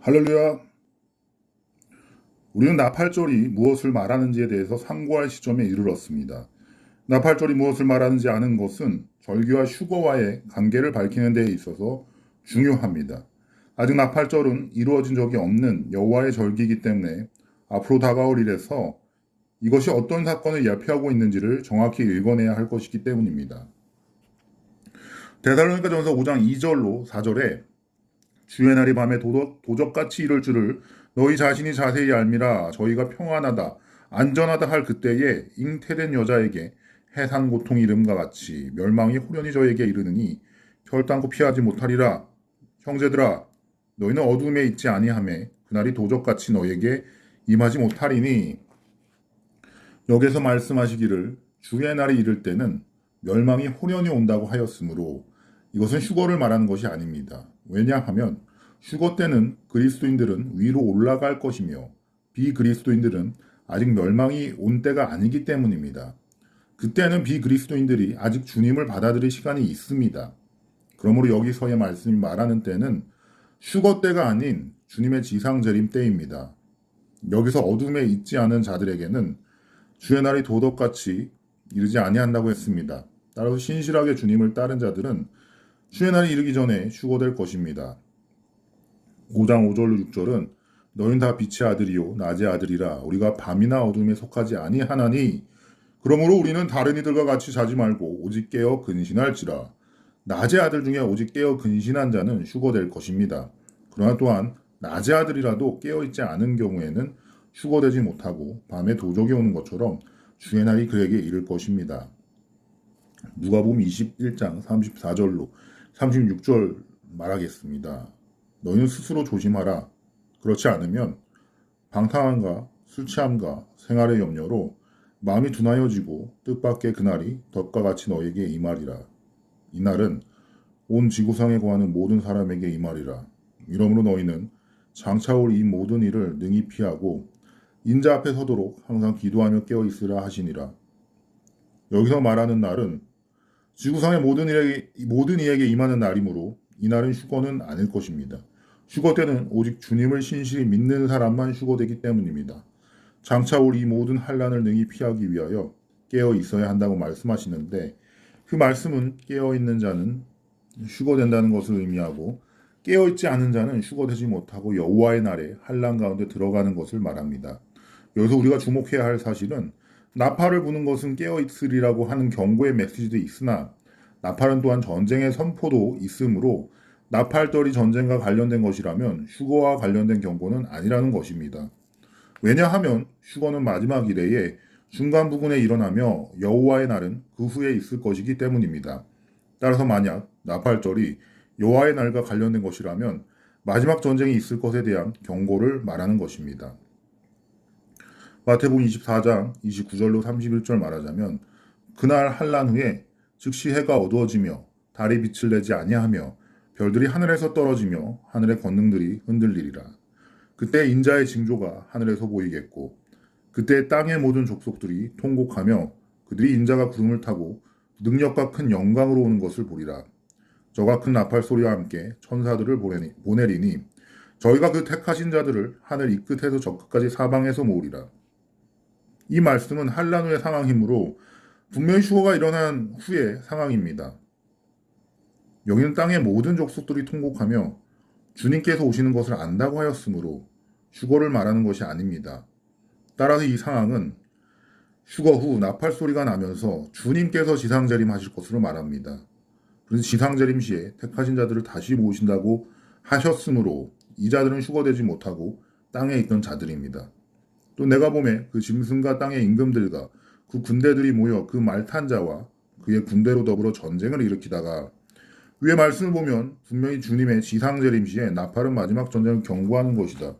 할렐루야. 우리는 나팔절이 무엇을 말하는지에 대해서 상고할 시점에 이르렀습니다. 나팔절이 무엇을 말하는지 아는 것은 절기와 휴거와의 관계를 밝히는 데 있어서 중요합니다. 아직 나팔절은 이루어진 적이 없는 여호와의 절기이기 때문에 앞으로 다가올 일에서 이것이 어떤 사건을 예표하고 있는지를 정확히 읽어내야 할 것이기 때문입니다. 데살로니가전서 5장 2절로 4절에 주의 날이 밤에 도적같이 이를 줄을 너희 자신이 자세히 알미라. 저희가 평안하다 안전하다 할 그때에 잉태된 여자에게 해산 고통이 이름과 같이 멸망이 호련히 저에게 이르느니 결단코 피하지 못하리라. 형제들아 너희는 어둠에 있지 아니하매 그날이 도적같이 너희에게 임하지 못하리니. 여기서 말씀하시기를 주의 날이 이를 때는 멸망이 호련히 온다고 하였으므로 이것은 휴거를 말하는 것이 아닙니다. 왜냐하면 휴거 때는 그리스도인들은 위로 올라갈 것이며 비그리스도인들은 아직 멸망이 온 때가 아니기 때문입니다. 그때는 비그리스도인들이 아직 주님을 받아들일 시간이 있습니다. 그러므로 여기서의 말씀이 말하는 때는 휴거 때가 아닌 주님의 지상 재림 때입니다. 여기서 어둠에 있지 않은 자들에게는 주의 날이 도덕같이 이르지 아니한다고 했습니다. 따라서 신실하게 주님을 따른 자들은 주의 날이 이르기 전에 휴거될 것입니다. 5장 5절로 6절은 너희는 다 빛의 아들이요 낮의 아들이라 우리가 밤이나 어둠에 속하지 아니하나니 그러므로 우리는 다른 이들과 같이 자지 말고 오직 깨어 근신할지라. 낮의 아들 중에 오직 깨어 근신한 자는 휴거될 것입니다. 그러나 또한 낮의 아들이라도 깨어있지 않은 경우에는 휴거되지 못하고 밤에 도적이 오는 것처럼 주의 날이 그에게 이를 것입니다. 누가복음 21장 34절로 36절 말하겠습니다. 너희는 스스로 조심하라. 그렇지 않으면 방탕함과 술취함과 생활의 염려로 마음이 둔하여지고 뜻밖의 그날이 덫과 같이 너희에게 임하리라. 이날은 온 지구상에 거하는 모든 사람에게 임하리라. 이러므로 너희는 장차올 이 모든 일을 능히 피하고 인자 앞에 서도록 항상 기도하며 깨어있으라 하시니라. 여기서 말하는 날은 지구상의 모든 이에게 임하는 날이므로 이날은 휴거는 아닐 것입니다. 휴거 때는 오직 주님을 신실히 믿는 사람만 휴거되기 때문입니다. 장차 올 이 모든 환난을 능히 피하기 위하여 깨어 있어야 한다고 말씀하시는데 그 말씀은 깨어 있는 자는 휴거된다는 것을 의미하고 깨어 있지 않은 자는 휴거되지 못하고 여호와의 날에 환난 가운데 들어가는 것을 말합니다. 여기서 우리가 주목해야 할 사실은 나팔을 부는 것은 깨어 있으리라고 하는 경고의 메시지도 있으나 나팔은 또한 전쟁의 선포도 있으므로 나팔떨이 전쟁과 관련된 것이라면 휴거와 관련된 경고는 아니라는 것입니다. 왜냐하면 휴거는 마지막 이래에 중간 부근에 일어나며 여호와의 날은 그 후에 있을 것이기 때문입니다. 따라서 만약 나팔절이 여호와의 날과 관련된 것이라면 마지막 전쟁이 있을 것에 대한 경고를 말하는 것입니다. 마태복음 24장 29절로 31절 말하자면 그날 한란 후에 즉시 해가 어두워지며 달이 빛을 내지 아니하며 별들이 하늘에서 떨어지며 하늘의 권능들이 흔들리리라. 그때 인자의 징조가 하늘에서 보이겠고 그때 땅의 모든 족속들이 통곡하며 그들이 인자가 구름을 타고 능력과 큰 영광으로 오는 것을 보리라. 저가 큰 나팔 소리와 함께 천사들을 보내리니 저희가 그 택하신 자들을 하늘 이 끝에서 저 끝까지 사방에서 모으리라. 이 말씀은 한란 후의 상황이므로 분명히 휴거가 일어난 후의 상황입니다. 여기는 땅의 모든 족속들이 통곡하며 주님께서 오시는 것을 안다고 하였으므로 휴거를 말하는 것이 아닙니다. 따라서 이 상황은 휴거 후 나팔 소리가 나면서 주님께서 지상재림하실 것으로 말합니다. 그래서 지상재림 시에 택하신 자들을 다시 모으신다고 하셨으므로 이 자들은 휴거되지 못하고 땅에 있던 자들입니다. 또 내가 보매 그 짐승과 땅의 임금들과 그 군대들이 모여 그 말 탄 자와 그의 군대로 더불어 전쟁을 일으키다가 위의 말씀을 보면 분명히 주님의 지상재림 시에 나팔은 마지막 전쟁을 경고하는 것이다.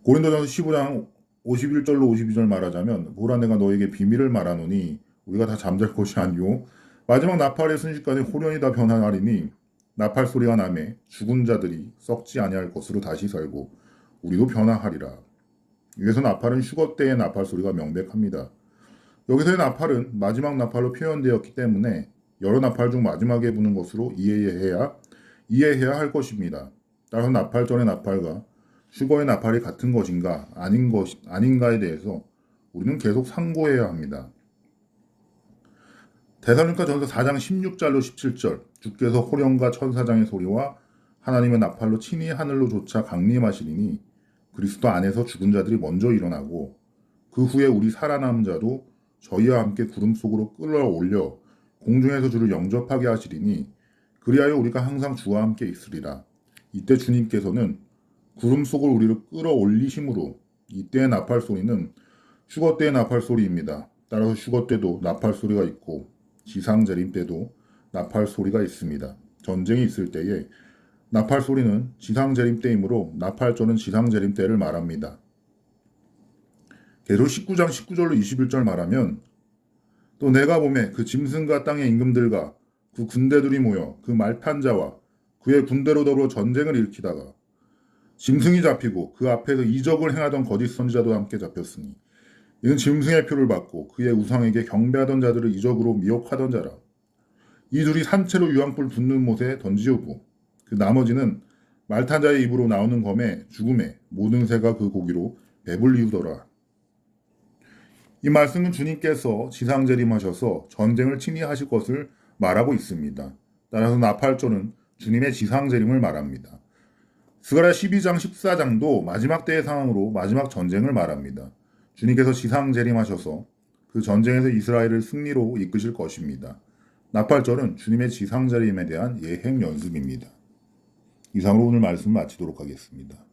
고린도전서 15장 51절로 52절 말하자면 보라 내가 너에게 비밀을 말하노니 우리가 다 잠잘 것이 아니오 마지막 나팔의 순식간에 호련히 다 변하리니 나팔 소리가 나매 죽은 자들이 썩지 아니할 것으로 다시 살고 우리도 변화하리라. 여기서 나팔은 휴거 때의 나팔 소리가 명백합니다. 여기서의 나팔은 마지막 나팔로 표현되었기 때문에 여러 나팔 중 마지막에 부는 것으로 이해해야 할 것입니다. 따라서 나팔전의 나팔과 휴거의 나팔이 같은 것인가 아닌가에 대해서 우리는 계속 상고해야 합니다. 데살로니가전서 4장 16절로 17절 주께서 호령과 천사장의 소리와 하나님의 나팔로 친히 하늘로 쫓아 강림하시리니 그리스도 안에서 죽은 자들이 먼저 일어나고 그 후에 우리 살아남은 자도 저희와 함께 구름 속으로 끌어올려 공중에서 주를 영접하게 하시리니 그리하여 우리가 항상 주와 함께 있으리라. 이때 주님께서는 구름 속을 우리를 끌어올리심으로 이때의 나팔 소리는 휴거 때의 나팔 소리입니다. 따라서 휴거 때도 나팔 소리가 있고 지상 재림 때도 나팔 소리가 있습니다. 전쟁이 있을 때에 나팔 소리는 지상 재림 때이므로 나팔전은 지상 재림 때를 말합니다. 계속 19장 19절로 21절 말하면 또 내가 보매 그 짐승과 땅의 임금들과 그 군대들이 모여 그 말탄 자와 그의 군대로 더불어 전쟁을 일으키다가 짐승이 잡히고 그 앞에서 이적을 행하던 거짓 선지자도 함께 잡혔으니 이는 짐승의 표를 받고 그의 우상에게 경배하던 자들을 이적으로 미혹하던 자라. 이 둘이 산채로 유황불 붙는 못에 던지오고 그 나머지는 말탄 자의 입으로 나오는 검에 죽음에 모든 새가 그 고기로 배불리우더라. 이 말씀은 주님께서 지상재림하셔서 전쟁을 친히 하실 것을 말하고 있습니다. 따라서 나팔전은 주님의 지상재림을 말합니다. 스가랴 12장 14장도 마지막 때의 상황으로 마지막 전쟁을 말합니다. 주님께서 지상재림하셔서 그 전쟁에서 이스라엘을 승리로 이끄실 것입니다. 나팔절은 주님의 지상재림에 대한 예행 연습입니다. 이상으로 오늘 말씀 마치도록 하겠습니다.